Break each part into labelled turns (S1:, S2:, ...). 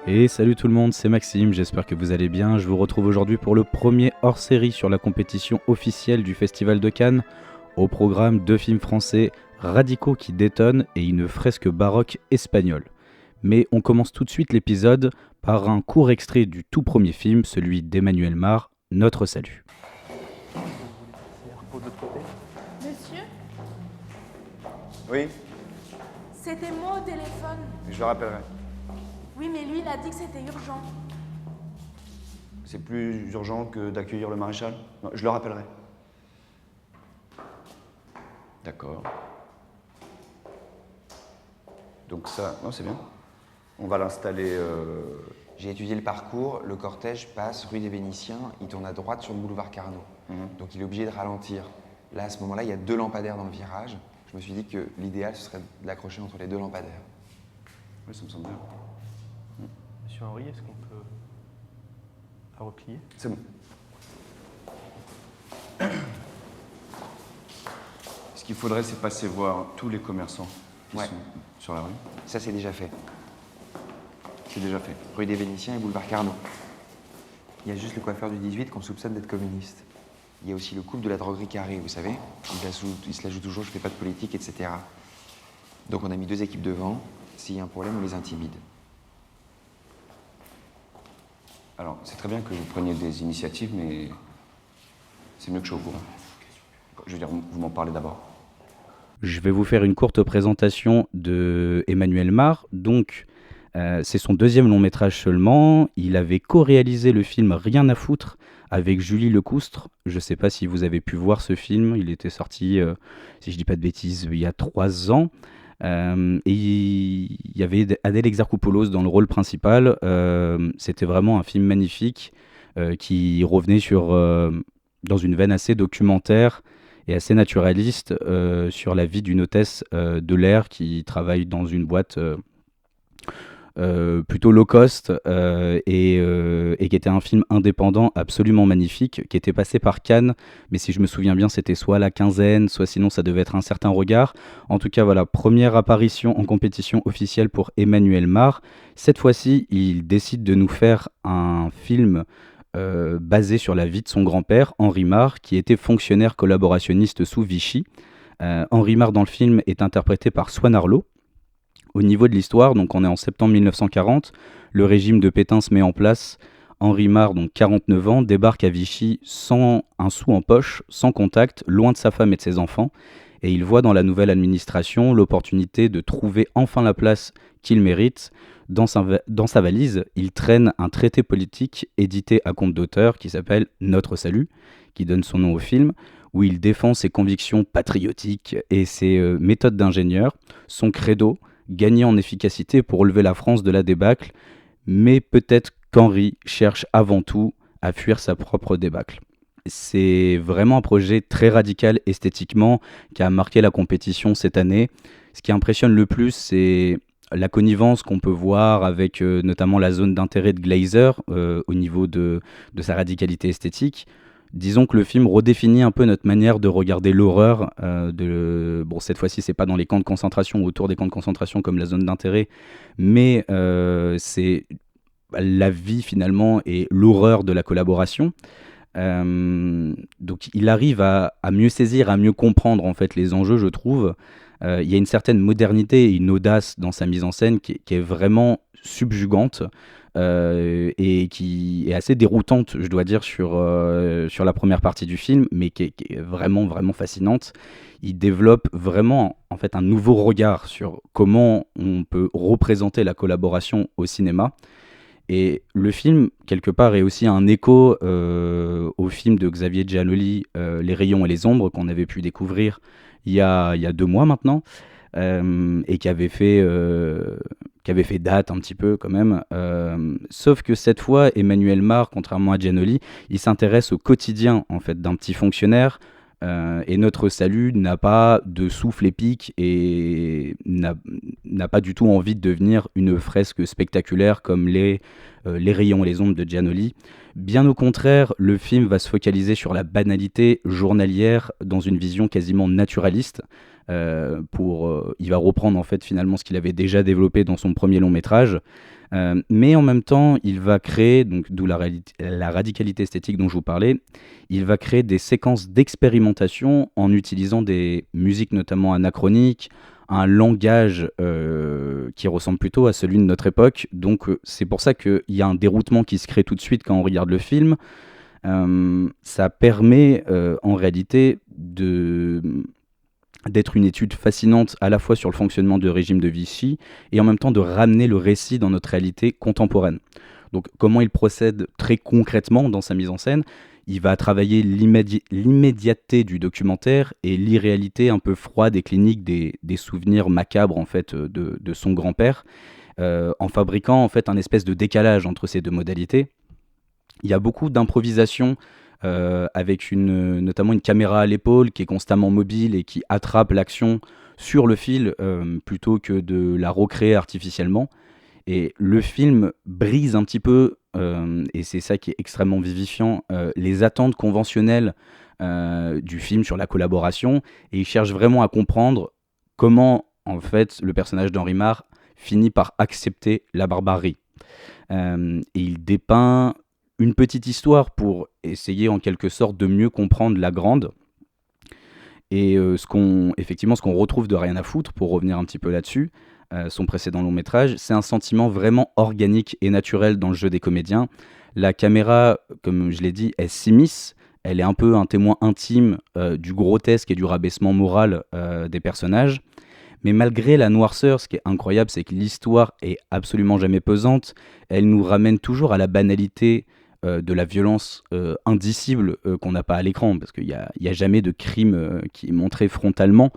S1: Et salut tout le monde, c'est Maxime, j'espère que vous allez bien. Je vous retrouve aujourd'hui pour le premier hors-série sur la compétition officielle du Festival de Cannes. Au programme, 2 films français radicaux qui détonnent et une fresque baroque espagnole. Mais on commence tout de suite l'épisode par un court extrait du tout premier film, celui d'Emmanuel Mard, Notre Salut.
S2: Monsieur,
S3: Oui,
S2: c'était moi au téléphone.
S3: je le rappellerai.
S2: Oui, mais lui, il a dit que c'était urgent.
S3: C'est plus urgent que d'accueillir le maréchal? Non, je le rappellerai. D'accord. Donc ça, non, c'est bien. On va l'installer.
S4: J'ai étudié le parcours, le cortège passe rue des Vénitiens, il tourne à droite sur le boulevard Carnot. Donc il est obligé de ralentir. Là, à ce moment-là, il y a 2 lampadaires dans le virage. Je me suis dit que l'idéal, ce serait de l'accrocher entre les 2 lampadaires.
S3: Oui, ça me semble bien.
S5: Monsieur Henry, est-ce qu'on peut la replier?
S3: C'est bon. Ce qu'il faudrait, c'est passer voir tous les commerçants qui
S4: Ouais.
S3: sont sur la rue.
S4: Ça, c'est déjà fait.
S3: C'est déjà fait.
S4: Rue des Vénitiens et boulevard Carnot. Il y a juste le coiffeur du 18 qu'on soupçonne d'être communiste. Il y a aussi le couple de la droguerie Carré, vous savez. Il se la joue toujours, je fais pas de politique, etc. Donc on a mis 2 équipes devant. S'il y a un problème, on les intimide.
S3: Alors, c'est très bien que vous preniez des initiatives, mais c'est mieux que je sois au courant. Je veux dire, vous m'en parlez d'abord.
S1: Je vais vous faire une courte présentation de Emmanuel Mard. Donc, c'est son 2e long métrage seulement. Il avait co-réalisé le film Rien à foutre avec Julie Lecoustre. Je ne sais pas si vous avez pu voir ce film. Il était sorti, si je ne dis pas de bêtises, il y a 3 ans. Et il y avait Adèle Exarchopoulos dans le rôle principal. C'était vraiment un film magnifique qui revenait dans une veine assez documentaire et assez naturaliste sur la vie d'une hôtesse de l'air qui travaille dans une boîte plutôt low cost et qui était un film indépendant absolument magnifique, qui était passé par Cannes, mais si je me souviens bien, c'était soit la quinzaine, soit sinon ça devait être Un certain regard. En tout cas, voilà, première apparition en compétition officielle pour Emmanuel Mard. Cette fois-ci, il décide de nous faire un film basé sur la vie de son grand-père, Henri Mard, qui était fonctionnaire collaborationniste sous Vichy. Henri Mard dans le film est interprété par Swan Arlo. Au niveau de l'histoire, donc on est en septembre 1940, le régime de Pétain se met en place. Henri Mard, donc 49 ans, débarque à Vichy sans un sou en poche, sans contact, loin de sa femme et de ses enfants. Et il voit dans la nouvelle administration l'opportunité de trouver enfin la place qu'il mérite. Dans sa valise, il traîne un traité politique édité à compte d'auteur qui s'appelle Notre Salut, qui donne son nom au film, où il défend ses convictions patriotiques et ses méthodes d'ingénieur, son credo, gagner en efficacité pour relever la France de la débâcle, mais peut-être qu'Henri cherche avant tout à fuir sa propre débâcle. C'est vraiment un projet très radical esthétiquement qui a marqué la compétition cette année. Ce qui impressionne le plus, c'est la connivence qu'on peut voir avec notamment la zone d'intérêt de Glazer au niveau de sa radicalité esthétique. Disons que le film redéfinit un peu notre manière de regarder l'horreur. Bon, cette fois-ci, c'est pas dans les camps de concentration ou autour des camps de concentration comme la zone d'intérêt, mais c'est la vie finalement et l'horreur de la collaboration. Donc il arrive à mieux saisir, à mieux comprendre en fait les enjeux, je trouve. Il y a une certaine modernité et une audace dans sa mise en scène qui est vraiment subjugante et qui est assez déroutante, je dois dire, sur la première partie du film, mais qui est vraiment, vraiment fascinante. Il développe vraiment en fait un nouveau regard sur comment on peut représenter la collaboration au cinéma. Et le film, quelque part, est aussi un écho au film de Xavier Giannoli, Les rayons et les ombres, qu'on avait pu découvrir il y a 2 mois maintenant, et qui avait fait date un petit peu quand même. Sauf que cette fois, Emmanuel Mard, contrairement à Giannoli, il s'intéresse au quotidien en fait, d'un petit fonctionnaire. Et Notre Salut n'a pas de souffle épique et n'a pas du tout envie de devenir une fresque spectaculaire comme les rayons et les ombres de Giannoli. Bien au contraire, le film va se focaliser sur la banalité journalière dans une vision quasiment naturaliste, il va reprendre en fait finalement ce qu'il avait déjà développé dans son premier long métrage. Mais en même temps, il va créer, donc d'où la radicalité esthétique dont je vous parlais, il va créer des séquences d'expérimentation en utilisant des musiques notamment anachroniques, un langage qui ressemble plutôt à celui de notre époque. Donc c'est pour ça qu'il y a un déroutement qui se crée tout de suite quand on regarde le film. Ça permet en réalité d'être une étude fascinante à la fois sur le fonctionnement du régime de Vichy et en même temps de ramener le récit dans notre réalité contemporaine. Donc comment il procède très concrètement dans sa mise en scène? Il va travailler l'immédiateté du documentaire et l'irréalité un peu froide et clinique des souvenirs macabres en fait de son grand-père, en fabriquant en fait un espèce de décalage entre ces deux modalités. Il y a beaucoup d'improvisation avec notamment une caméra à l'épaule qui est constamment mobile et qui attrape l'action sur le fil plutôt que de la recréer artificiellement. Et le film brise un petit peu, et c'est ça qui est extrêmement vivifiant, les attentes conventionnelles du film sur la collaboration, et il cherche vraiment à comprendre comment, en fait, le personnage d'Henri Marre finit par accepter la barbarie. Et il dépeint une petite histoire pour essayer en quelque sorte de mieux comprendre la grande. Et ce qu'on retrouve de Rien à foutre, pour revenir un petit peu là-dessus, son précédent long métrage, c'est un sentiment vraiment organique et naturel dans le jeu des comédiens. La caméra, comme je l'ai dit, elle s'immisce, elle est un peu un témoin intime du grotesque et du rabaissement moral des personnages. Mais malgré la noirceur, ce qui est incroyable, c'est que l'histoire est absolument jamais pesante. Elle nous ramène toujours à la banalité de la violence indicible qu'on n'a pas à l'écran, parce qu'il y a jamais de crime qui est montré frontalement.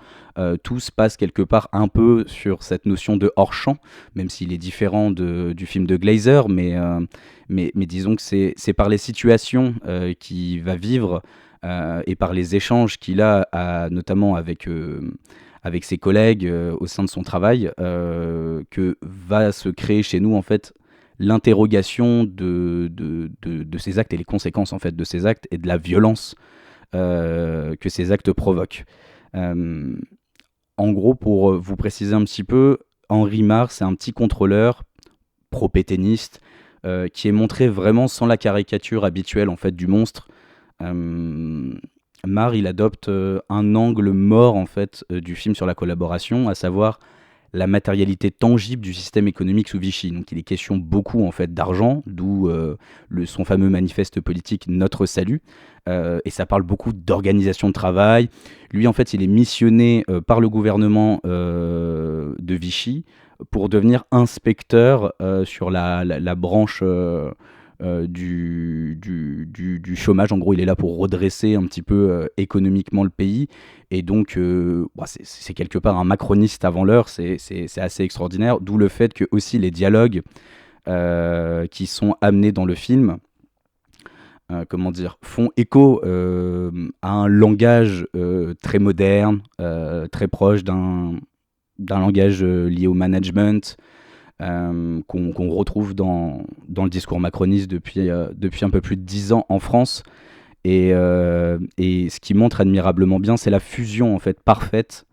S1: Tout se passe quelque part un peu sur cette notion de hors-champ, même s'il est différent du film de Glazer, mais disons que c'est par les situations qu'il va vivre et par les échanges qu'il a notamment avec ses collègues au sein de son travail, que va se créer chez nous en fait l'interrogation de ces actes et les conséquences en fait de ces actes et de la violence que ces actes provoquent. En gros, pour vous préciser un petit peu, Henri Marre, c'est un petit contrôleur pro-pétainiste qui est montré vraiment sans la caricature habituelle en fait du monstre. Marre, il adopte un angle mort en fait du film sur la collaboration, à savoir la matérialité tangible du système économique sous Vichy. Donc il est question beaucoup en fait d'argent, d'où son fameux manifeste politique Notre Salut, et ça parle beaucoup d'organisation de travail. Lui en fait il est missionné par le gouvernement de Vichy pour devenir inspecteur sur la branche du chômage. En gros, il est là pour redresser un petit peu économiquement le pays. Et donc, c'est quelque part un macroniste avant l'heure. C'est assez extraordinaire. D'où le fait que aussi les dialogues qui sont amenés dans le film font écho à un langage très moderne, très proche d'un langage lié au management, qu'on retrouve dans le discours macroniste depuis un peu plus de 10 ans en France. Et ce qui montre admirablement bien, c'est la fusion en fait parfaite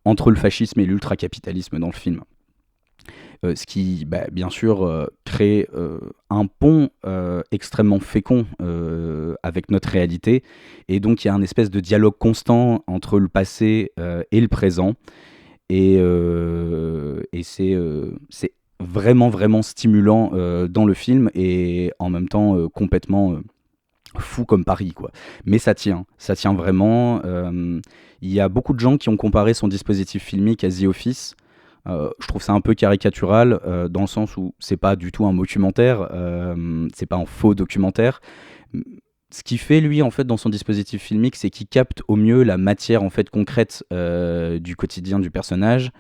S1: entre le fascisme et l'ultracapitalisme dans le film. Ce qui, bien sûr, crée un pont extrêmement fécond avec notre réalité. Et donc, il y a un espèce de dialogue constant entre le passé et le présent. Et c'est vraiment, vraiment stimulant dans le film et en même temps complètement fou comme Paris, quoi. Mais ça tient vraiment. Il y a beaucoup de gens qui ont comparé son dispositif filmique à The Office. Je trouve ça un peu caricatural dans le sens où c'est pas du tout un documentaire, c'est pas un faux documentaire. Ce qu'il fait lui en fait dans son dispositif filmique, c'est qu'il capte au mieux la matière en fait concrète du quotidien du personnage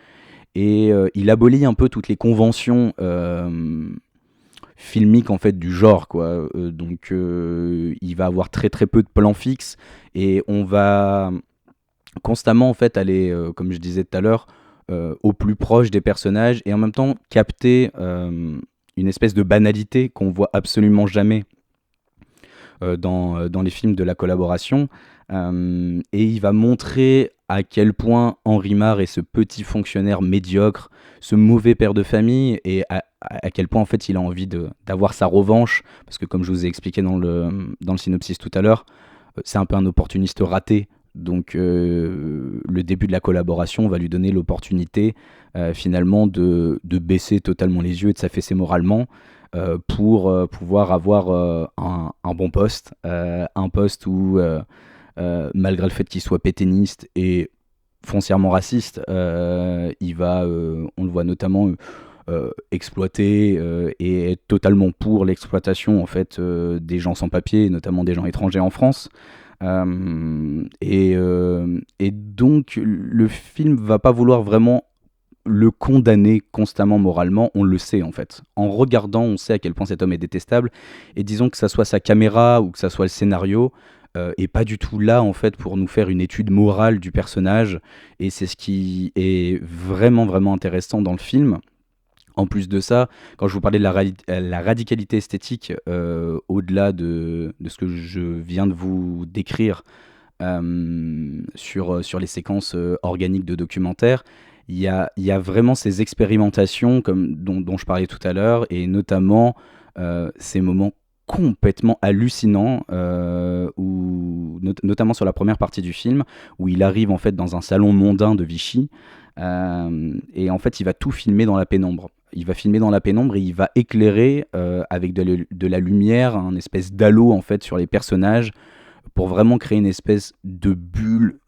S1: et il abolit un peu toutes les conventions filmiques en fait du genre, quoi. Donc il va avoir très très peu de plans fixes et on va constamment en fait aller, comme je disais tout à l'heure, au plus proche des personnages et en même temps capter une espèce de banalité qu'on voit absolument jamais dans les films de la collaboration. Et il va montrer à quel point Henri Marre est ce petit fonctionnaire médiocre, ce mauvais père de famille, et à quel point en fait il a envie d'avoir sa revanche, parce que comme je vous ai expliqué dans le synopsis tout à l'heure, c'est un peu un opportuniste raté. Donc le début de la collaboration va lui donner l'opportunité finalement de baisser totalement les yeux et de s'affaisser moralement pour pouvoir avoir un bon poste, un poste où malgré le fait qu'il soit pétainiste et foncièrement raciste, il va, on le voit notamment exploiter et être totalement pour l'exploitation en fait des gens sans papier, notamment des gens étrangers en France. Et donc le film va pas vouloir vraiment le condamner constamment moralement, on le sait en fait. En regardant, on sait à quel point cet homme est détestable, et disons que ça soit sa caméra ou que ça soit le scénario, est pas du tout là en fait pour nous faire une étude morale du personnage, et c'est ce qui est vraiment vraiment intéressant dans le film. En plus de ça, quand je vous parlais de la radicalité esthétique, au-delà de ce que je viens de vous décrire sur les séquences organiques de documentaire, il y a vraiment ces expérimentations dont je parlais tout à l'heure, et notamment ces moments complètement hallucinants, notamment sur la première partie du film, où il arrive en fait dans un salon mondain de Vichy, et en fait il va tout filmer dans la pénombre. Il va filmer dans la pénombre et il va éclairer avec de la lumière, un espèce d'halo en fait sur les personnages, pour vraiment créer une espèce de bulle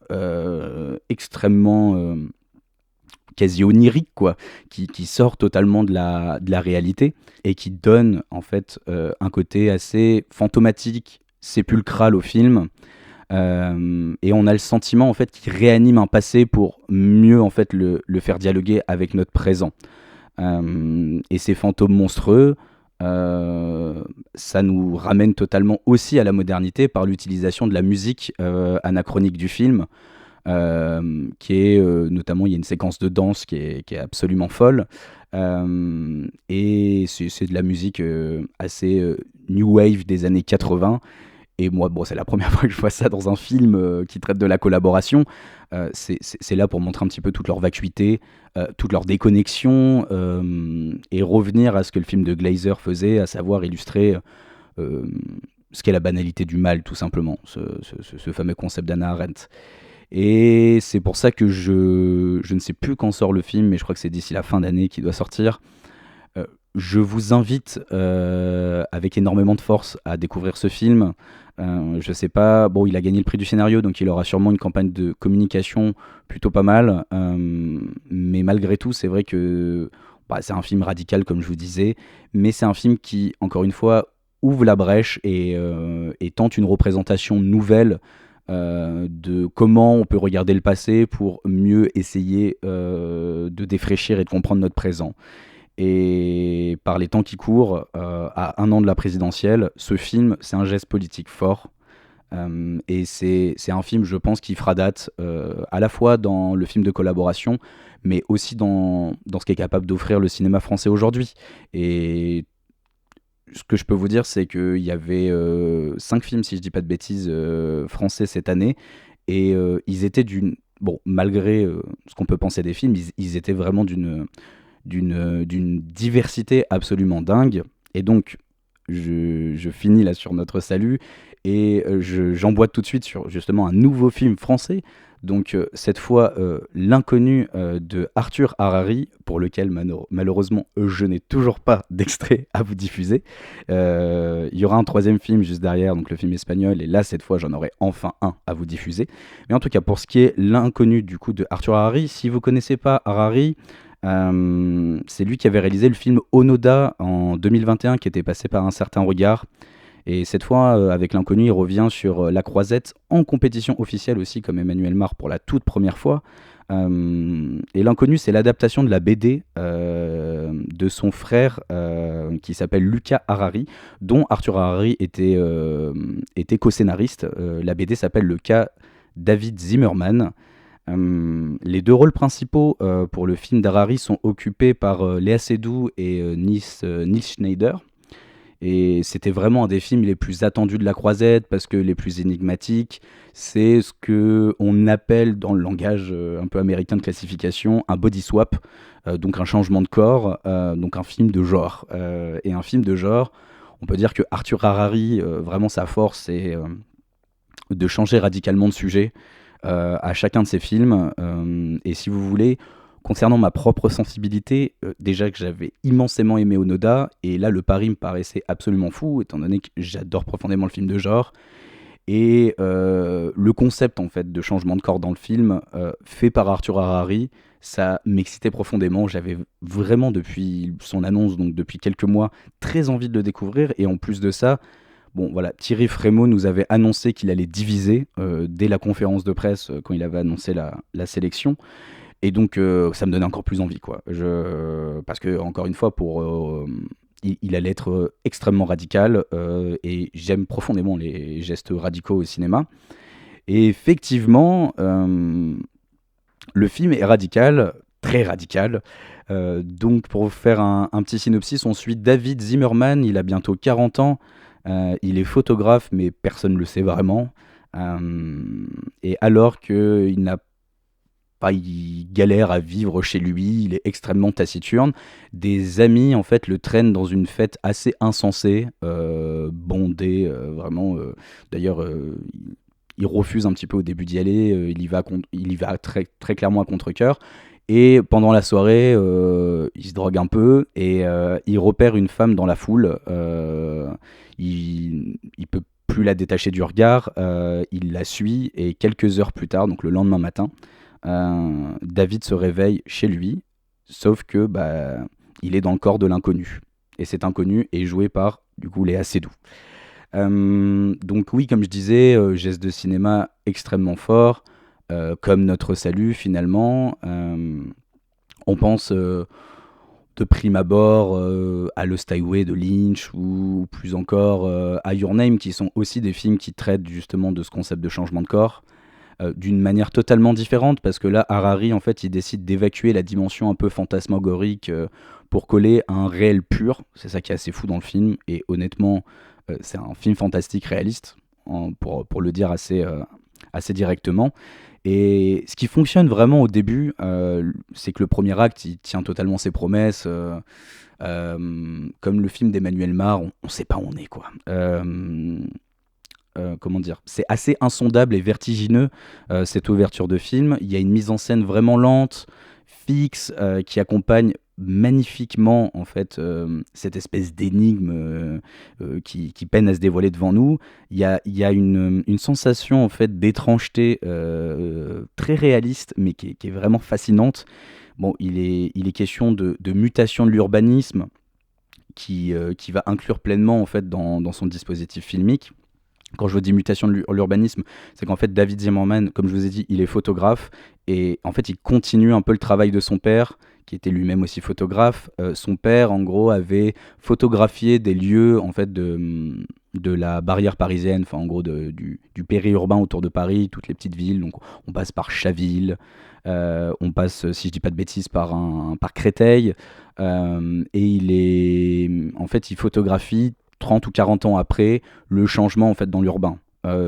S1: extrêmement quasi onirique, quoi, qui sort totalement de la réalité et qui donne en fait un côté assez fantomatique, sépulcral au film. Et on a le sentiment en fait qu'il réanime un passé pour mieux en fait le faire dialoguer avec notre présent. Et ces fantômes monstrueux, ça nous ramène totalement aussi à la modernité par l'utilisation de la musique anachronique du film, qui est notamment, il y a une séquence de danse qui est absolument folle, et c'est de la musique assez new wave des années 80. Et moi, bon, c'est la première fois que je vois ça dans un film qui traite de la collaboration. C'est là pour montrer un petit peu toute leur vacuité, toute leur déconnexion, et revenir à ce que le film de Glazer faisait, à savoir illustrer ce qu'est la banalité du mal, tout simplement, ce fameux concept d'Hannah Arendt. Et c'est pour ça que je ne sais plus quand sort le film, mais je crois que c'est d'ici la fin d'année qu'il doit sortir. Je vous invite avec énormément de force à découvrir ce film. Je sais pas, bon, il a gagné le prix du scénario, donc il aura sûrement une campagne de communication plutôt pas mal. Mais malgré tout, c'est vrai que c'est un film radical, comme je vous disais, mais c'est un film qui, encore une fois, ouvre la brèche et tente une représentation nouvelle de comment on peut regarder le passé pour mieux essayer de défraîchir et de comprendre notre présent. Et par les temps qui courent, à 1 an de la présidentielle, ce film, c'est un geste politique fort. Et c'est un film, je pense, qui fera date à la fois dans le film de collaboration, mais aussi dans ce qu'est capable d'offrir le cinéma français aujourd'hui. Et ce que je peux vous dire, c'est qu'il y avait 5 films, si je dis pas de bêtises, français cette année. Et ils étaient bon, malgré ce qu'on peut penser des films, ils étaient vraiment d'une diversité absolument dingue. Et donc je finis là sur notre salut et j'emboîte tout de suite sur justement un nouveau film français, donc cette fois L'inconnu de Arthur Harari, pour lequel malheureusement je n'ai toujours pas d'extrait à vous diffuser. Il y aura un 3e film juste derrière, donc le film espagnol, et là cette fois j'en aurai enfin un à vous diffuser. Mais en tout cas, pour ce qui est L'inconnu du coup de Arthur Harari, si vous connaissez pas Harari, c'est lui qui avait réalisé le film Onoda en 2021, qui était passé par Un certain regard. Et cette fois, avec L'inconnu, il revient sur La Croisette, en compétition officielle aussi, comme Emmanuel Mar pour la toute première fois. Et L'Inconnu, c'est l'adaptation de la BD de son frère qui s'appelle Lucas Harari, dont Arthur Harari était co-scénariste. La BD s'appelle Le cas David Zimmerman. Les 2 rôles principaux pour le film d'Harari sont occupés par Léa Seydoux et Nils Schneider. Et c'était vraiment un des films les plus attendus de la Croisette parce que les plus énigmatiques. C'est ce que on appelle dans le langage un peu américain de classification un body swap, donc un changement de corps, donc un film de genre. Et un film de genre, on peut dire que Arthur Harari, vraiment sa force, c'est de changer radicalement de sujet à chacun de ses films. Et si vous voulez, concernant ma propre sensibilité, déjà que j'avais immensément aimé Onoda, et là le pari me paraissait absolument fou, étant donné que j'adore profondément le film de genre. Et le concept en fait de changement de corps dans le film, fait par Arthur Harari, ça m'excitait profondément. J'avais vraiment depuis son annonce, donc depuis quelques mois, très envie de le découvrir. Et en plus de ça, bon voilà, Thierry Frémaux nous avait annoncé qu'il allait diviser dès la conférence de presse quand il avait annoncé la sélection. Et donc ça me donnait encore plus envie, quoi. Parce que encore une fois, il allait être extrêmement radical, et j'aime profondément les gestes radicaux au cinéma. Et effectivement, le film est radical, très radical. Donc pour vous faire un petit synopsis, on suit David Zimmerman, il a bientôt 40 ans, il est photographe mais personne ne le sait vraiment. Et alors qu'il n'a pas, il galère à vivre chez lui, il est extrêmement taciturne. Des amis en fait le traînent dans une fête assez insensée, bondée, vraiment. D'ailleurs, il refuse un petit peu au début d'y aller, il y va très, très clairement à contre-cœur. Et pendant la soirée, il se drogue un peu et il repère une femme dans la foule. Il peut plus la détacher du regard, il la suit et quelques heures plus tard, donc le lendemain matin, David se réveille chez lui, sauf que il est dans le corps de l'inconnu. Et cet inconnu est joué par, du coup, Léa Seydoux. Donc oui, comme je disais, geste de cinéma extrêmement fort, comme Notre Salut finalement. On pense de prime abord à Lost Highway de Lynch ou plus encore à Your Name, qui sont aussi des films qui traitent justement de ce concept de changement de corps. D'une manière totalement différente, parce que là, Harari, en fait, il décide d'évacuer la dimension un peu fantasmagorique pour coller à un réel pur. C'est ça qui est assez fou dans le film, et honnêtement, c'est un film fantastique réaliste, pour le dire assez directement. Et ce qui fonctionne vraiment au début, c'est que le premier acte, il tient totalement ses promesses. Comme le film d'Emmanuel Mar, on sait pas où on est, quoi. Comment dire, c'est assez insondable et vertigineux, cette ouverture de film. Il y a une mise en scène vraiment lente, fixe, qui accompagne magnifiquement en fait cette espèce d'énigme qui peine à se dévoiler devant nous. Il y a une sensation en fait d'étrangeté très réaliste, mais qui est vraiment fascinante. Bon, il est question de mutation de l'urbanisme qui va inclure pleinement en fait dans son dispositif filmique. Quand je vous dis mutation de l'urbanisme, c'est qu'en fait David Zimmerman, comme je vous ai dit, il est photographe et en fait il continue un peu le travail de son père, qui était lui-même aussi photographe. Son père, en gros, avait photographié des lieux en fait de la barrière parisienne, enfin en gros du périurbain autour de Paris, toutes les petites villes. Donc on passe par Chaville, on passe, si je dis pas de bêtises, par Créteil, et il photographie 30 ou 40 ans après, le changement en fait dans l'urbain.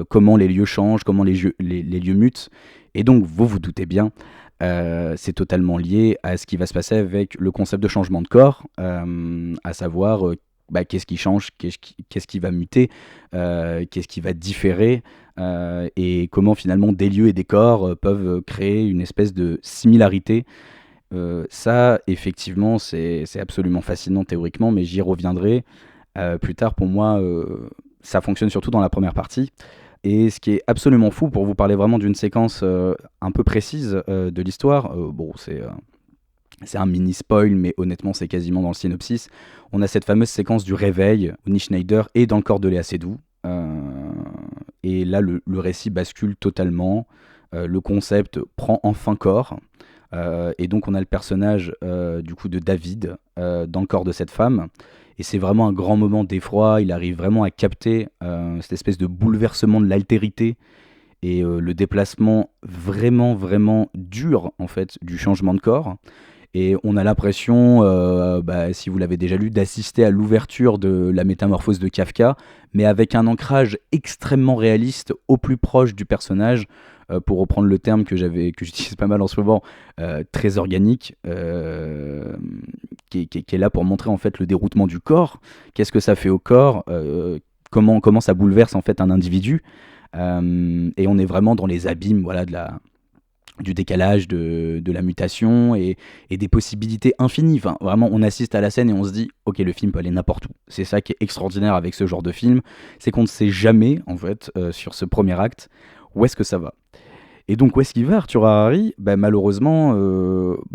S1: Comment les lieux changent, comment les lieux mutent. Et donc, vous vous doutez bien, c'est totalement lié à ce qui va se passer avec le concept de changement de corps, à savoir qu'est-ce qui change, qu'est-ce qui va muter, qu'est-ce qui va différer, et comment finalement des lieux et des corps peuvent créer une espèce de similarité. Ça, effectivement, c'est absolument fascinant théoriquement, mais j'y reviendrai. Plus tard, pour moi, ça fonctionne surtout dans la première partie. Et ce qui est absolument fou, pour vous parler vraiment d'une séquence un peu précise de l'histoire, c'est un mini spoil, mais honnêtement, c'est quasiment dans le synopsis. On a cette fameuse séquence du réveil où Nick Schneider est dans le corps de Léa Seydoux. Et là, le récit bascule totalement. Le concept prend enfin corps. Et donc, on a le personnage du coup de David dans le corps de cette femme. Et c'est vraiment un grand moment d'effroi. Il arrive vraiment à capter cette espèce de bouleversement de l'altérité et le déplacement vraiment, vraiment dur en fait du changement de corps. Et on a l'impression, si vous l'avez déjà lu, d'assister à l'ouverture de La Métamorphose de Kafka, mais avec un ancrage extrêmement réaliste, au plus proche du personnage, pour reprendre le terme que j'utilise pas mal en ce moment, très organique, qui est là pour montrer en fait le déroutement du corps. Qu'est-ce que ça fait au corps, comment ça bouleverse en fait un individu. Et on est vraiment dans les abîmes, voilà, du décalage, de la mutation et des possibilités infinies. Enfin, vraiment, on assiste à la scène et on se dit, ok, le film peut aller n'importe où. C'est ça qui est extraordinaire avec ce genre de film, c'est qu'on ne sait jamais, en fait, sur ce premier acte, où est-ce que ça va. Et donc, où est-ce qu'il va, Arthur Harari? Malheureusement,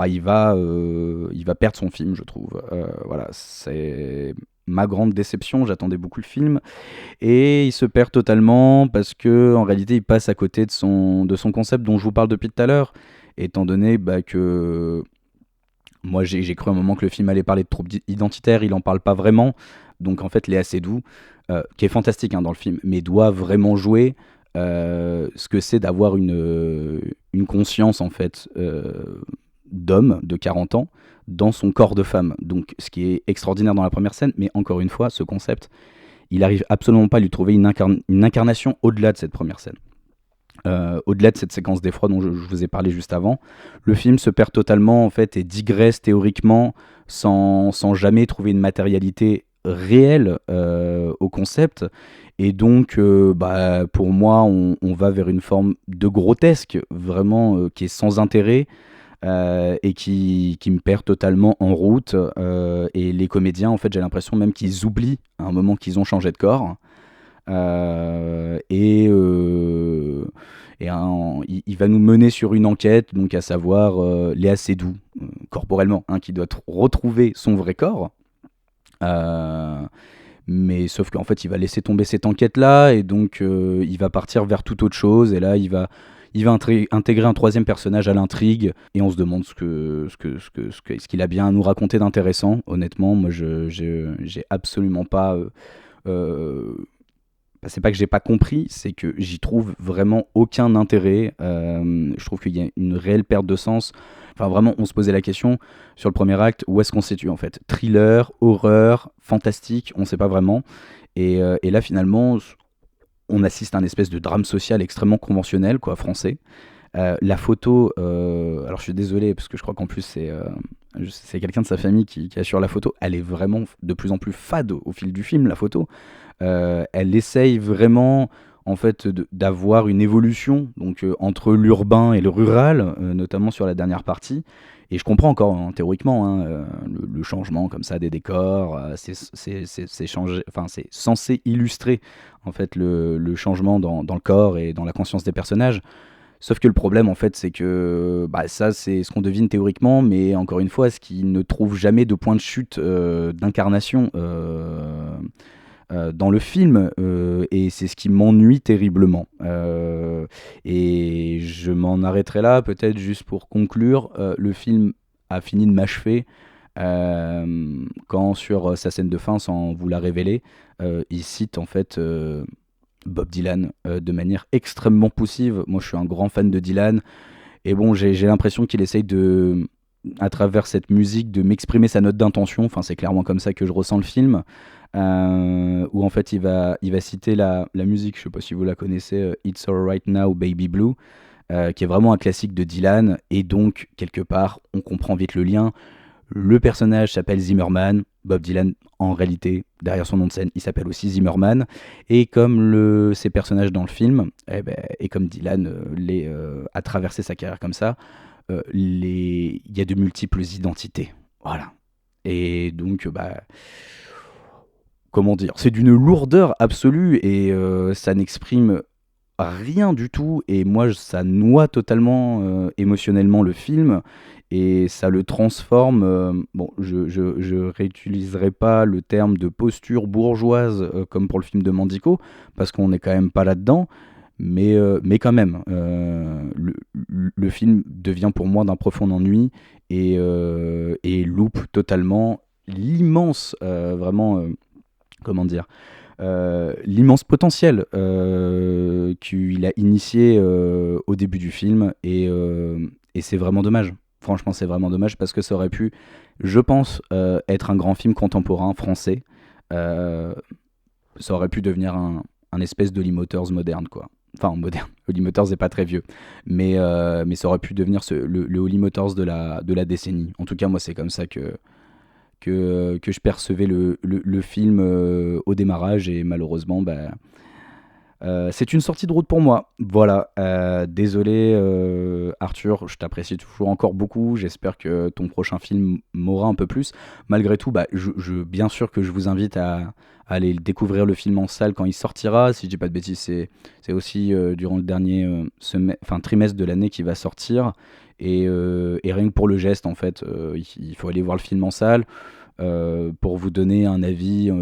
S1: il va perdre son film, je trouve. Voilà, c'est ma grande déception. J'attendais beaucoup le film. Et il se perd totalement parce que en réalité, il passe à côté de son concept dont je vous parle depuis tout à l'heure. Étant donné que moi, j'ai cru un moment que le film allait parler de troubles identitaires, il en parle pas vraiment. Donc en fait, Léa Seydoux, qui est fantastique dans le film, mais doit vraiment jouer ce que c'est d'avoir une conscience en fait d'homme de 40 ans dans son corps de femme. Donc ce qui est extraordinaire dans la première scène, mais encore une fois, ce concept, il arrive absolument pas à lui trouver une incarnation au-delà de cette première scène. Au-delà de cette séquence d'effroi dont je vous ai parlé juste avant, le film se perd totalement en fait et digresse théoriquement sans jamais trouver une matérialité réelle au concept. Et donc, pour moi, on va vers une forme de grotesque, vraiment, qui est sans intérêt et qui me perd totalement en route. Et les comédiens, en fait, j'ai l'impression même qu'ils oublient à un moment qu'ils ont changé de corps. Il va nous mener sur une enquête, donc à savoir Léa Seydoux, corporellement, qui doit retrouver son vrai corps. Mais sauf qu'en fait, il va laisser tomber cette enquête-là, et donc il va partir vers toute autre chose, et là, il va intégrer un troisième personnage à l'intrigue, et on se demande ce qu'il a bien à nous raconter d'intéressant. Honnêtement, moi, j'ai absolument pas... c'est pas que j'ai pas compris, c'est que j'y trouve vraiment aucun intérêt. Je trouve qu'il y a une réelle perte de sens. Enfin, vraiment, on se posait la question sur le premier acte, où est-ce qu'on se situe en fait? Thriller, horreur, fantastique, on sait pas vraiment. Et là, finalement, on assiste à un espèce de drame social extrêmement conventionnel, quoi, français. La photo, alors je suis désolé, parce que je crois qu'en plus, c'est quelqu'un de sa famille qui assure la photo. Elle est vraiment de plus en plus fade au fil du film, la photo. Elle essaye vraiment en fait d'avoir une évolution donc entre l'urbain et le rural, notamment sur la dernière partie. Et je comprends encore théoriquement le changement comme ça des décors, c'est censé illustrer en fait le changement dans le corps et dans la conscience des personnages. Sauf que le problème en fait c'est que ça c'est ce qu'on devine théoriquement, mais encore une fois, ce qui ne trouve jamais de point de chute d'incarnation dans le film, et c'est ce qui m'ennuie terriblement. Et je m'en arrêterai là, peut-être juste pour conclure. Le film a fini de m'achever quand sur sa scène de fin, sans vous la révéler, il cite en fait Bob Dylan de manière extrêmement poussive. Moi je suis un grand fan de Dylan, et bon, j'ai l'impression qu'il essaye à travers cette musique, de m'exprimer sa note d'intention. Enfin, c'est clairement comme ça que je ressens le film. Où en fait il va citer la musique, je sais pas si vous la connaissez, It's Alright Now Baby Blue, qui est vraiment un classique de Dylan, et donc quelque part on comprend vite le lien. Le personnage s'appelle Zimmerman, Bob Dylan en réalité derrière son nom de scène il s'appelle aussi Zimmerman, et comme ces personnages dans le film, et comme Dylan a traversé sa carrière comme ça, il y a de multiples identités, voilà. Et donc comment dire, c'est d'une lourdeur absolue, et ça n'exprime rien du tout, et moi ça noie totalement émotionnellement le film, et ça le transforme. Bon, je réutiliserai pas le terme de posture bourgeoise comme pour le film de Mandico, parce qu'on n'est quand même pas là-dedans, mais quand même, le film devient pour moi d'un profond ennui, et loupe totalement l'immense, vraiment, comment dire, l'immense potentiel qu'il a initié au début du film, et c'est vraiment dommage. Franchement, c'est vraiment dommage parce que ça aurait pu, je pense, être un grand film contemporain français. Euh, Ça aurait pu devenir un espèce d'Holly Motors moderne, quoi. Enfin, moderne. Holly Motors n'est pas très vieux. Mais ça aurait pu devenir le Holly Motors de la décennie. En tout cas, moi, c'est comme ça que je percevais le film au démarrage. Et malheureusement, bah, c'est une sortie de route pour moi. Voilà. Désolé, Arthur, je t'apprécie toujours encore beaucoup. J'espère que ton prochain film m'aura un peu plus. Malgré tout, bah, bien sûr que je vous invite à aller découvrir le film en salle quand il sortira. Si je dis pas de bêtises, c'est aussi durant le dernier trimestre de l'année qui va sortir. Et rien que pour le geste, en fait, il faut aller voir le film en salle. Pour vous donner un avis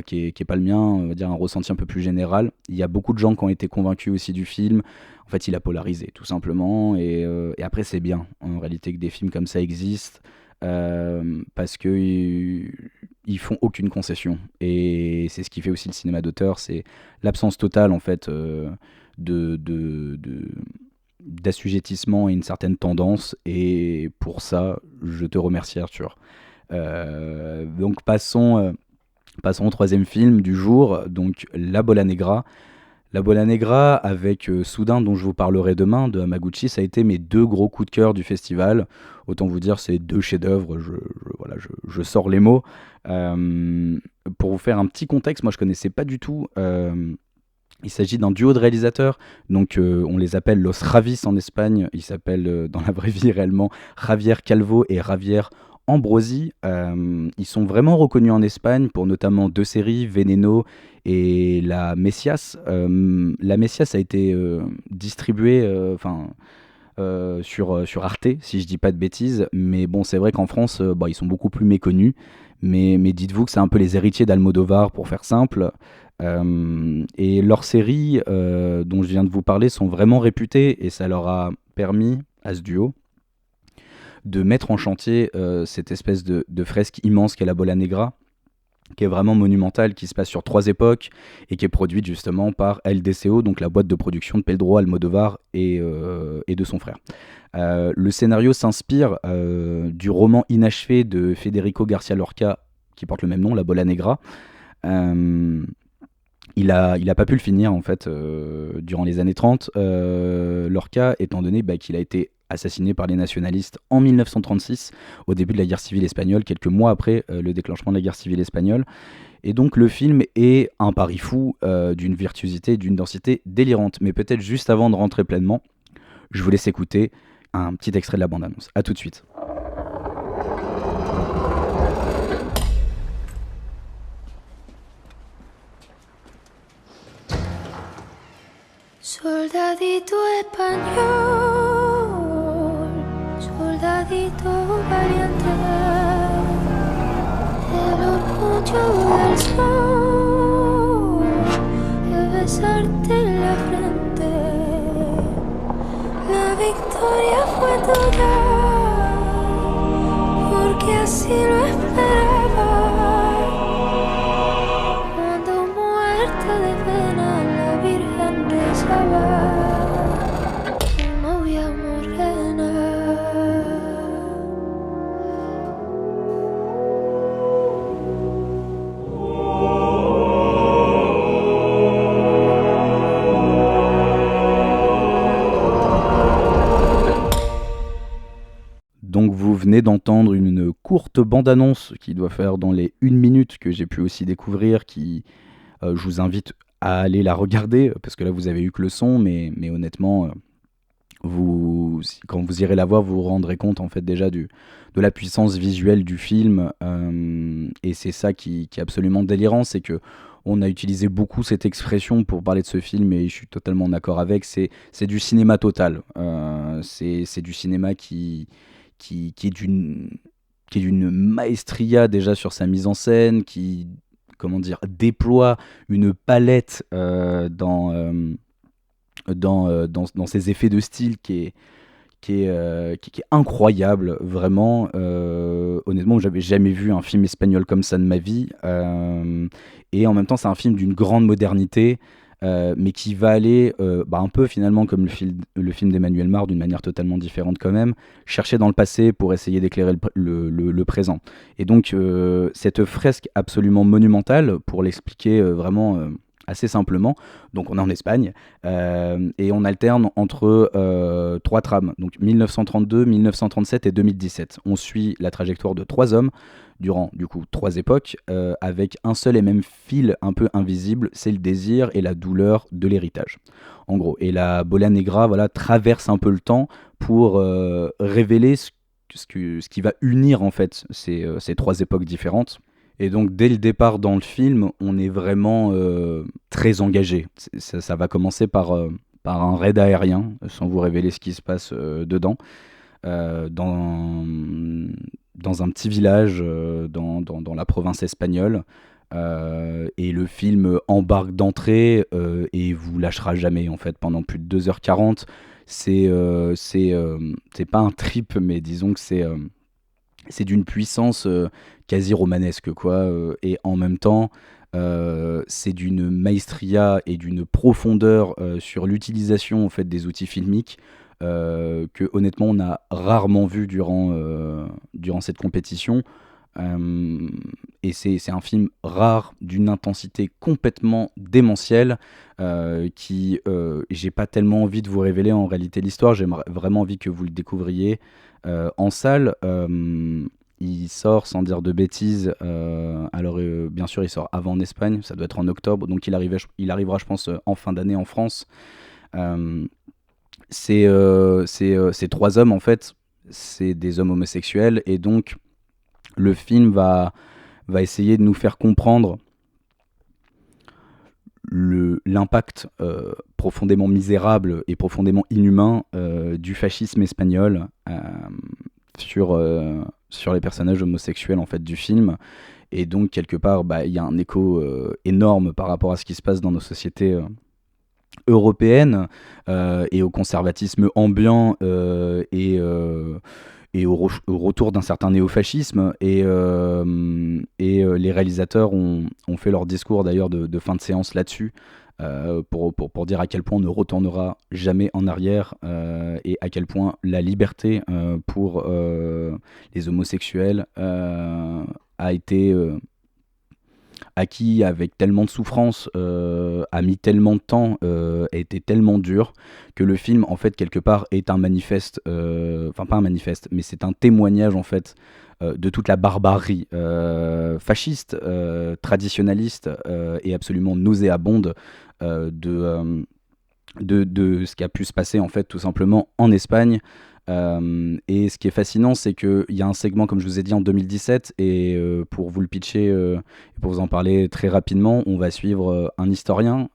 S1: qui est pas le mien, on va dire un ressenti un peu plus général. Il y a beaucoup de gens qui ont été convaincus aussi du film. En fait, il a polarisé, tout simplement. Et après, c'est bien, en réalité, que des films comme ça existent. Parce que ils font aucune concession. Et c'est ce qui fait aussi le cinéma d'auteur, c'est l'absence totale, en fait, de, de, de- d'assujettissement et une certaine tendance. Et pour ça, je te remercie, Arthur. Donc passons au troisième film du jour, donc La Bola Negra. La Bola Negra avec Soudain, dont je vous parlerai demain, de Hamaguchi, ça a été mes deux gros coups de cœur du festival. Autant vous dire, c'est deux chefs-d'œuvre, je sors les mots. Pour vous faire un petit contexte, moi je connaissais pas du tout. Il s'agit d'un duo de réalisateurs, donc on les appelle Los Ravis en Espagne. Ils s'appellent dans la vraie vie réellement Javier Calvo et Javier Ambrosi. Ils sont vraiment reconnus en Espagne pour notamment deux séries, Veneno et La Messias. La Messias a été distribuée sur Arte, si je dis pas de bêtises. Mais bon, c'est vrai qu'en France, ils sont beaucoup plus méconnus. Mais dites-vous que c'est un peu les héritiers d'Almodovar, pour faire simple. Et leurs séries dont je viens de vous parler sont vraiment réputées et ça leur a permis à ce duo de mettre en chantier cette espèce de fresque immense qu'est la Bola Negra, qui est vraiment monumentale, qui se passe sur 3 époques et qui est produite justement par LDCO, donc la boîte de production de Pedro Almodovar et de son frère. Le scénario s'inspire du roman inachevé de Federico García Lorca qui porte le même nom, La Bola Negra. Il a pas pu le finir en fait durant les années 30, Lorca, étant donné qu'il a été assassiné par les nationalistes en 1936, au début de la guerre civile espagnole, quelques mois après le déclenchement de la guerre civile espagnole. Et donc le film est un pari fou d'une virtuosité, d'une densité délirante. Mais peut-être juste avant de rentrer pleinement, je vous laisse écouter un petit extrait de la bande-annonce. A tout de suite.
S6: Soldadito español, soldadito valiente, el orgullo del sol, de besarte en la frente, la victoria fue tuya, porque así lo esperaba, cuando muerta de pena la Virgen rezaba, novia morena.
S1: Donc vous venez d'entendre une courte bande-annonce qui doit faire dans les 1 minute que j'ai pu aussi découvrir, qui je vous invite à aller la regarder, parce que là vous avez eu que le son, mais honnêtement, quand vous irez la voir, vous vous rendrez compte en fait déjà de la puissance visuelle du film, et c'est ça qui est absolument délirant, c'est que on a utilisé beaucoup cette expression pour parler de ce film, et je suis totalement d'accord avec, c'est du cinéma total, c'est du cinéma qui est d'une maestria déjà sur sa mise en scène, qui déploie une palette dans ses effets de style qui est incroyable, vraiment. Honnêtement, j'avais jamais vu un film espagnol comme ça de ma vie. Et en même temps, c'est un film d'une grande modernité. mais qui va aller un peu finalement comme le film d'Emmanuel Mar, d'une manière totalement différente quand même, chercher dans le passé pour essayer d'éclairer le présent. Et donc cette fresque absolument monumentale, pour l'expliquer vraiment assez simplement, donc on est en Espagne, et on alterne entre trois trames, donc 1932, 1937 et 2017. On suit la trajectoire de trois hommes, durant du coup trois époques, avec un seul et même fil un peu invisible, c'est le désir et la douleur de l'héritage. En gros, et la Bola Negra traverse un peu le temps pour révéler ce qui va unir en fait ces trois époques différentes. Et donc dès le départ dans le film, on est vraiment très engagé. Ça va commencer par un raid aérien, sans vous révéler ce qui se passe dedans, dans un petit village dans la province espagnole. Et le film embarque d'entrée et vous lâchera jamais en fait pendant plus de 2h40. C'est pas un trip, mais disons que c'est d'une puissance quasi romanesque quoi, et en même temps c'est d'une maestria et d'une profondeur sur l'utilisation en fait des outils filmiques que honnêtement on a rarement vu durant cette compétition. Et c'est un film rare, d'une intensité complètement démentielle, qui j'ai pas tellement envie de vous révéler en réalité l'histoire, j'ai vraiment envie que vous le découvriez en salle. Il sort, sans dire de bêtises, alors bien sûr il sort avant en Espagne, ça doit être en octobre, donc il arrivera je pense en fin d'année en France. Ces trois hommes en fait, c'est des hommes homosexuels, et donc le film va essayer de nous faire comprendre l'impact profondément misérable et profondément inhumain du fascisme espagnol sur les personnages homosexuels en fait du film. Et donc quelque part il y a un écho énorme par rapport à ce qui se passe dans nos sociétés européennes, et au conservatisme ambiant, et au retour d'un certain néofascisme. Et les réalisateurs ont fait leur discours d'ailleurs de fin de séance là-dessus, pour dire à quel point on ne retournera jamais en arrière, et à quel point la liberté pour les homosexuels a été acquis avec tellement de souffrance, a mis tellement de temps, a été tellement dur, que le film en fait quelque part est un manifeste, enfin pas un manifeste, mais c'est un témoignage en fait de toute la barbarie fasciste, traditionnaliste, et absolument nauséabonde de ce qui a pu se passer en fait tout simplement en Espagne. Et ce qui est fascinant, c'est qu'il y a un segment, comme je vous ai dit, en 2017, et pour vous le pitcher et pour vous en parler très rapidement, on va suivre un historien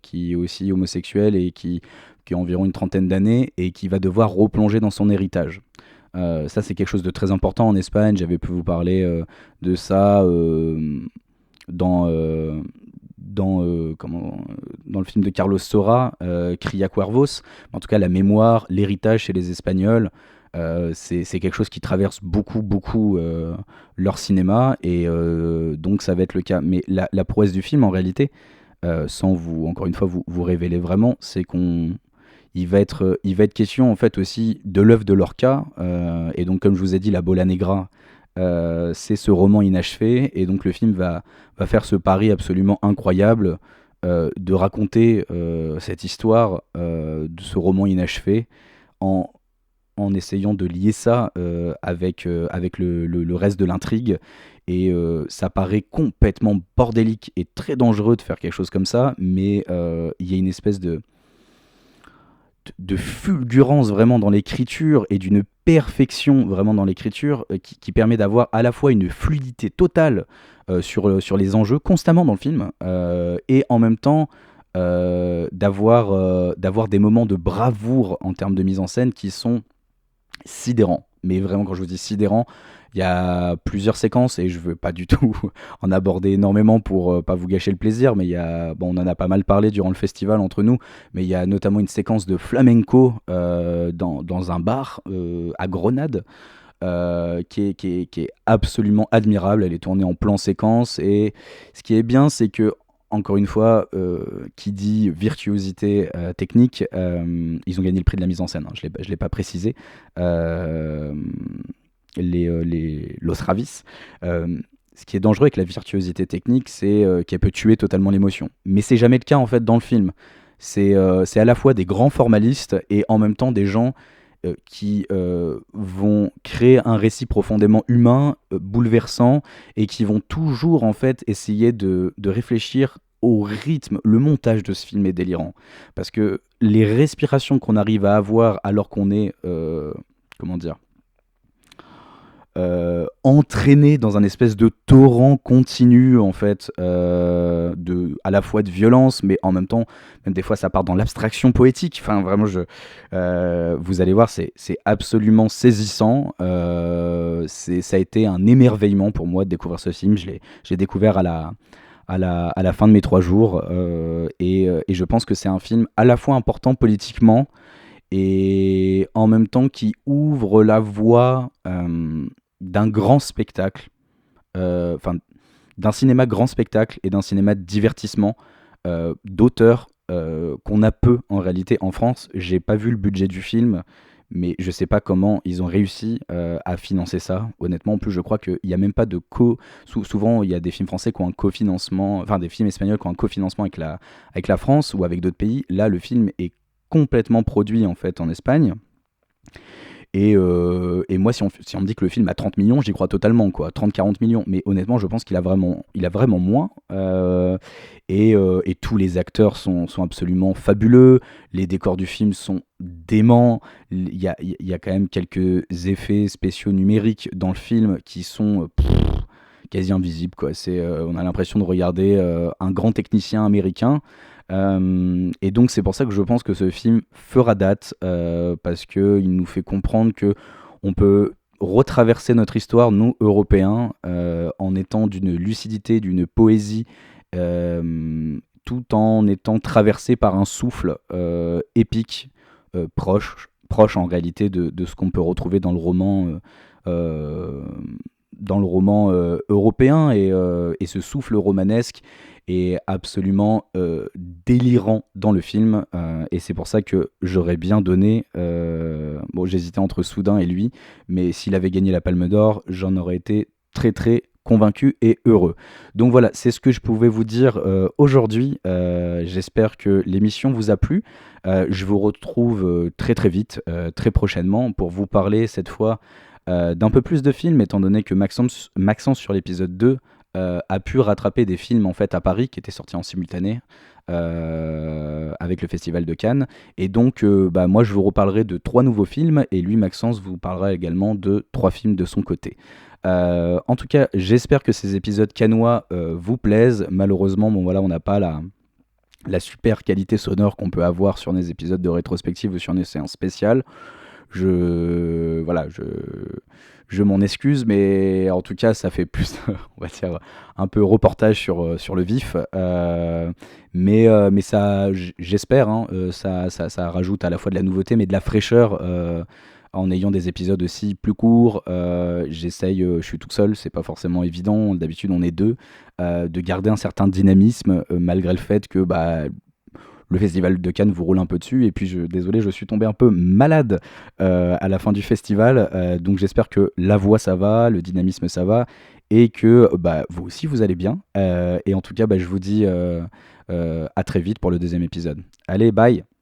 S1: qui est aussi homosexuel et qui a environ une trentaine d'années, et qui va devoir replonger dans son héritage. Ça, c'est quelque chose de très important en Espagne. J'avais pu vous parler de ça dans le film de Carlos Saura, Cria Cuervos. En tout cas, la mémoire, l'héritage chez les Espagnols, c'est quelque chose qui traverse beaucoup leur cinéma, et donc ça va être le cas. Mais la prouesse du film, en réalité, sans vous, encore une fois, vous révéler vraiment, c'est il va être question en fait aussi de l'œuvre de Lorca, et donc comme je vous ai dit, la Bola Negra, c'est ce roman inachevé, et donc le film va faire ce pari absolument incroyable de raconter cette histoire de ce roman inachevé en essayant de lier ça avec le reste de l'intrigue. Et ça paraît complètement bordélique et très dangereux de faire quelque chose comme ça, mais il y a une espèce de fulgurance vraiment dans l'écriture, et d'une perfection vraiment dans l'écriture, qui permet d'avoir à la fois une fluidité totale sur les enjeux constamment dans le film, et en même temps d'avoir des moments de bravoure en termes de mise en scène qui sont sidérants. Mais vraiment, quand je vous dis sidérant, il y a plusieurs séquences, et je veux pas du tout en aborder énormément pour pas vous gâcher le plaisir, mais on en a pas mal parlé durant le festival entre nous, mais il y a notamment une séquence de flamenco dans un bar à Grenade, qui est absolument admirable. Elle est tournée en plan séquence, et ce qui est bien, c'est que encore une fois, qui dit virtuosité technique, ils ont gagné le prix de la mise en scène, hein, je ne l'ai pas précisé, Los Ravis. Ce qui est dangereux avec la virtuosité technique, c'est qu'elle peut tuer totalement l'émotion. Mais c'est jamais le cas en fait dans le film. C'est à la fois des grands formalistes et en même temps des gens qui vont créer un récit profondément humain, bouleversant, et qui vont toujours en fait essayer de réfléchir au rythme. Le montage de ce film est délirant parce que les respirations qu'on arrive à avoir alors qu'on est comment dire, entraîné dans un espèce de torrent continu en fait, à la fois de violence, mais en même temps, même des fois ça part dans l'abstraction poétique. Enfin vraiment, vous allez voir, c'est absolument saisissant. Ça a été un émerveillement pour moi de découvrir ce film. J'ai découvert à la fin de mes 3 jours, et je pense que c'est un film à la fois important politiquement et en même temps qui ouvre la voie d'un grand spectacle, enfin d'un cinéma grand spectacle et d'un cinéma de divertissement, d'auteurs qu'on a peu en réalité en France. J'ai pas vu le budget du film, mais je sais pas comment ils ont réussi à financer ça. Honnêtement, en plus, je crois qu'il n'y a même pas de souvent, il y a des films français qui ont un cofinancement, enfin des films espagnols qui ont un cofinancement avec la France ou avec d'autres pays. Là, le film est complètement produit en fait en Espagne. Et moi, si on me dit que le film a 30 millions, j'y crois totalement, quoi. 30-40 millions. Mais honnêtement, je pense qu'il a vraiment moins. Et tous les acteurs sont absolument fabuleux. Les décors du film sont déments. Il y a quand même quelques effets spéciaux numériques dans le film qui sont quasi invisibles, quoi. On a l'impression de regarder un grand technicien américain. Et donc c'est pour ça que je pense que ce film fera date, parce qu'il nous fait comprendre que on peut retraverser notre histoire, nous Européens, en étant d'une lucidité, d'une poésie, tout en étant traversé par un souffle épique, proche en réalité de ce qu'on peut retrouver dans le roman européen, et ce souffle romanesque est absolument délirant dans le film, et c'est pour ça que j'aurais bien donné, bon, j'hésitais entre Soudain et lui, mais s'il avait gagné la Palme d'Or, j'en aurais été très très convaincu et heureux. Donc voilà, c'est ce que je pouvais vous dire aujourd'hui. J'espère que l'émission vous a plu. Je vous retrouve très très vite, très prochainement, pour vous parler cette fois d'un peu plus de films, étant donné que Maxence sur l'épisode 2 a pu rattraper des films en fait à Paris qui étaient sortis en simultané avec le Festival de Cannes. Et donc moi je vous reparlerai de 3 nouveaux films, et lui, Maxence, vous parlera également de 3 films de son côté. En tout cas, j'espère que ces épisodes cannois vous plaisent. Malheureusement, bon voilà, on n'a pas la super qualité sonore qu'on peut avoir sur des épisodes de rétrospective ou sur des séances spéciales. Je m'en excuse, mais en tout cas ça fait plus on va dire un peu reportage sur le vif, mais ça, j'espère, hein, ça rajoute à la fois de la nouveauté mais de la fraîcheur, en ayant des épisodes aussi plus courts. J'essaye, je suis tout seul, c'est pas forcément évident, d'habitude on est 2, de garder un certain dynamisme, malgré le fait que le Festival de Cannes vous roule un peu dessus. Et puis désolé, je suis tombé un peu malade à la fin du festival, donc j'espère que la voix ça va, le dynamisme ça va, et que vous aussi vous allez bien, et en tout cas je vous dis à très vite pour le 2e épisode. Allez, bye.